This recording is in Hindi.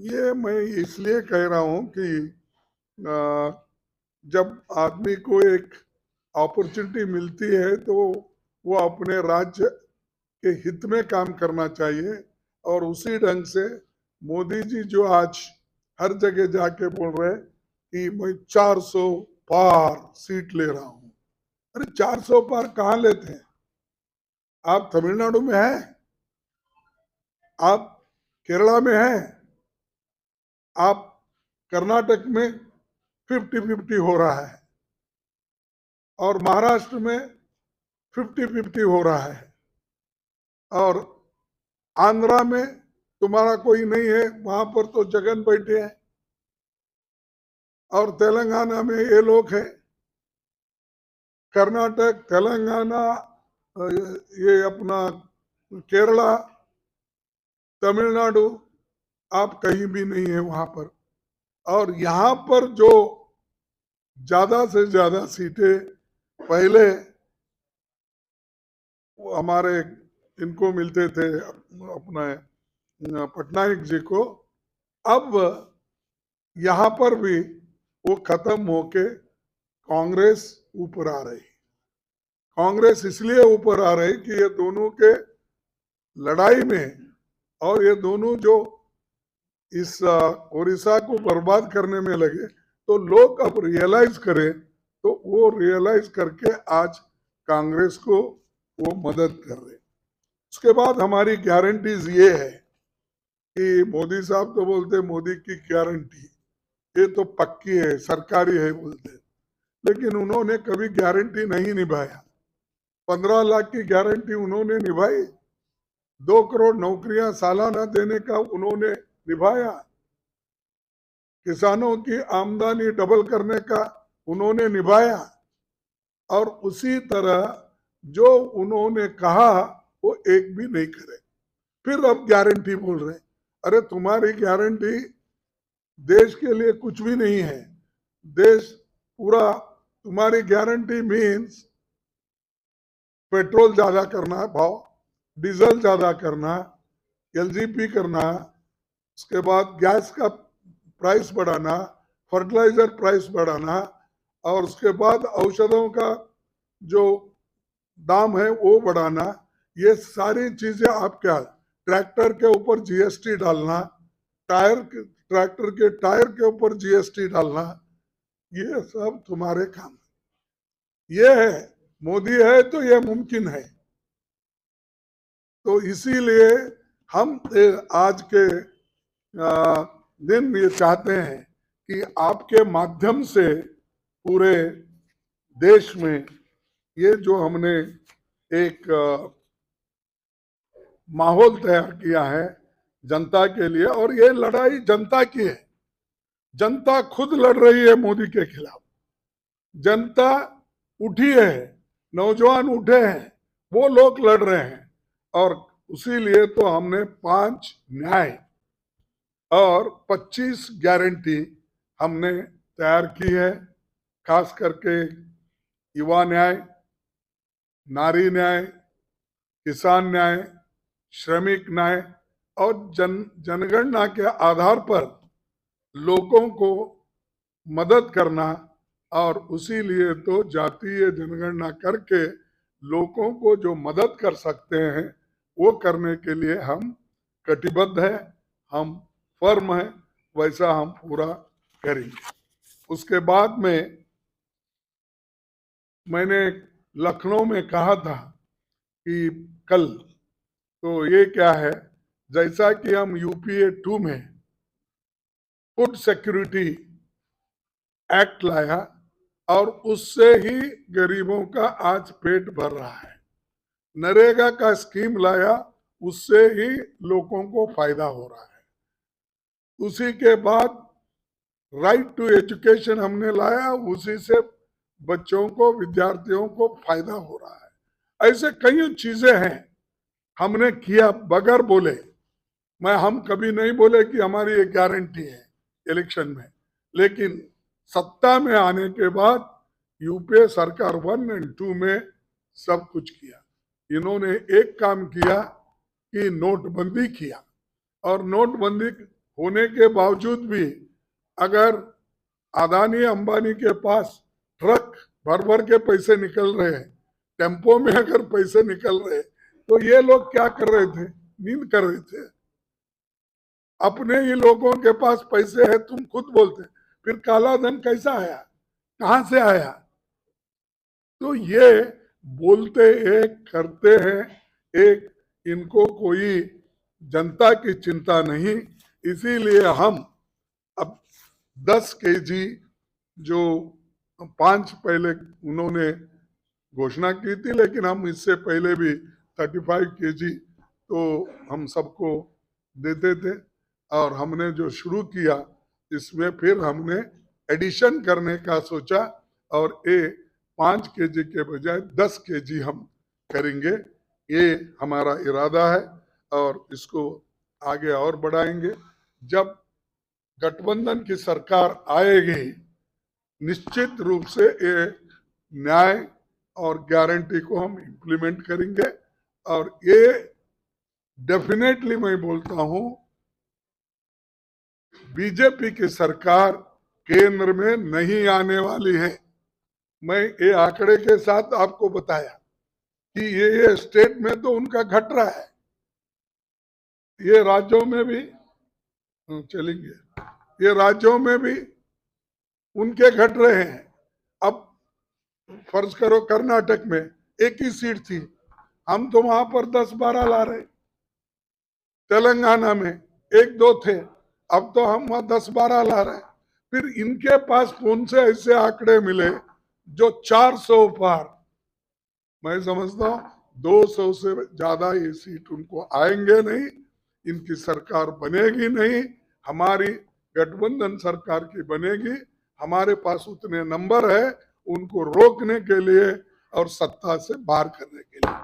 ये मैं इसलिए कह रहा हूँ कि अ, जब आदमी को एक अपॉर्चुनिटी मिलती है तो वो अपने राज्य के हित में काम करना चाहिए। और उसी ढंग से मोदी जी जो आज हर जगह जाके बोल रहे हैं कि मैं 400 पार सीट ले रहा हूँ। अरे 400 पार कहाँ लेते हैं? आप तमिलनाडु में हैं, आप केरला में हैं, आप कर्नाटक में 50-50 हो रहा है, और महाराष्ट्र में 50-50 हो रहा है, और आंध्रा में तुम्हारा कोई नहीं है, वहां पर तो जगन बैठे हैं, और तेलंगाना में ये लोग हैं। कर्नाटक, तेलंगाना, ये अपना केरला, तमिलनाडु, आप कहीं भी नहीं है वहां पर। और यहाँ पर जो ज्यादा से ज्यादा सीटें पहले वो हमारे इनको मिलते थे, अपने पटनायक जी को, अब यहाँ पर भी वो खत्म होके कांग्रेस ऊपर आ रही। कांग्रेस इसलिए ऊपर आ रही कि ये दोनों के लड़ाई में, और ये दोनों जो इस उड़ीसा को बर्बाद करने में लगे, तो लोग अब रियलाइज करें, तो वो रियलाइज करके आज कांग्रेस को वो मदद कर रहे। उसके बाद हमारी गारंटीज ये है कि मोदी साहब तो बोलते मोदी की गारंटी ये तो पक्की है, सरकारी है बोलते, लेकिन उन्होंने कभी गारंटी नहीं निभाया। 15 लाख की गारंटी उन्होंने निभाई, 2 करोड़ नौकरियां सालाना देने का उन्होंने निभाया, किसानों की आमदनी डबल करने का उन्होंने निभाया, और उसी तरह जो उन्होंने कहा वो एक भी नहीं करे। फिर अब गारंटी बोल रहे। अरे तुम्हारी गारंटी देश के लिए कुछ भी नहीं है। देश पूरा, तुम्हारी गारंटी मीन्स पेट्रोल ज्यादा करना भाव, डीजल ज्यादा करना, एलजीपी करना, उसके बाद गैस का प्राइस बढ़ाना, फर्टिलाइजर प्राइस बढ़ाना, और उसके बाद औषधों का जो दाम है वो बढ़ाना। ये सारी चीजें आप क्या, ट्रैक्टर के ऊपर जीएसटी डालना, ट्रैक्टर के टायर के ऊपर जीएसटी डालना, ये सब तुम्हारे काम। ये है, मोदी है तो ये मुमकिन है। तो इसीलिए हम आज के दिन ये चाहते हैं कि आपके माध्यम से पूरे देश में ये जो हमने एक माहौल तैयार किया है जनता के लिए, और ये लड़ाई जनता की है। जनता खुद लड़ रही है मोदी के खिलाफ। जनता उठी है, नौजवान उठे हैं, वो लोग लड़ रहे हैं। और उसी लिए तो हमने 5 न्याय और 25 गारंटी हमने तैयार की है। खास करके युवा न्याय, नारी न्याय, किसान न्याय, श्रमिक न्याय, और जनगणना के आधार पर लोगों को मदद करना। और उसी लिए तो जातीय जनगणना करके लोगों को जो मदद कर सकते हैं वो करने के लिए हम कटिबद्ध है, हम फर्म है, वैसा हम पूरा करेंगे। उसके बाद में मैंने लखनऊ में कहा था कि कल, तो ये क्या है, जैसा कि हम यूपीए 2 में फूड सिक्योरिटी एक्ट लाया, और उससे ही गरीबों का आज पेट भर रहा है। नरेगा का स्कीम लाया, उससे ही लोगों को फायदा हो रहा है। उसी के बाद राइट टू एजुकेशन हमने लाया, उसी से बच्चों को, विद्यार्थियों को फायदा हो रहा है। ऐसे कई चीजें हैं हमने किया बगैर बोले। हम कभी नहीं बोले कि हमारी एक गारंटी है इलेक्शन में, लेकिन सत्ता में आने के बाद यूपीए सरकार 1 और 2 में सब कुछ किया। इन्होंने एक काम किया कि नोटबंदी किया, और नोटबंदी होने के बावजूद भी अगर अदानी अंबानी के पास ट्रक भर भर के पैसे निकल रहे हैं, टेम्पो में अगर पैसे निकल रहे, तो ये लोग क्या कर रहे थे? नींद कर रहे थे। अपने ही लोगों के पास पैसे है, तुम खुद बोलते, फिर काला धन कैसा आया, कहां से आया? तो ये बोलते एक करते हैं एक, इनको कोई जनता की चिंता नहीं। इसीलिए हम अब 10 केजी जो 5 पहले उन्होंने घोषणा की थी, लेकिन हम इससे पहले भी 35 केजी तो हम सबको देते थे, और हमने जो शुरू किया इसमें फिर हमने एडिशन करने का सोचा, और ये 5 केजी के बजाय 10 केजी हम करेंगे, ये हमारा इरादा है, और इसको आगे और बढ़ाएंगे। जब गठबंधन की सरकार आएगी, निश्चित रूप से ये न्याय और गारंटी को हम इम्प्लीमेंट करेंगे, और ये डेफिनेटली मैं बोलता हूं, बीजेपी की सरकार केंद्र में नहीं आने वाली है। मैं ये आंकड़े के साथ आपको बताया कि ये स्टेट में तो उनका घट रहा है, ये राज्यों में भी चलेंगे, ये राज्यों में भी उनके घट रहे हैं। अब फर्ज करो कर्नाटक में एक ही सीट थी, हम तो वहां पर 10-12 ला रहे, तेलंगाना में 1-2 थे, अब तो हम वहां 10-12 ला रहे हैं। फिर इनके पास कौन से ऐसे आंकड़े मिले जो 400 पार? मैं समझता हूं 200 से ज्यादा ये सीट उनको आएंगे नहीं, इनकी सरकार बनेगी नहीं, हमारी गठबंधन सरकार की बनेगी। हमारे पास उतने नंबर है उनको रोकने के लिए और सत्ता से बाहर करने के लिए।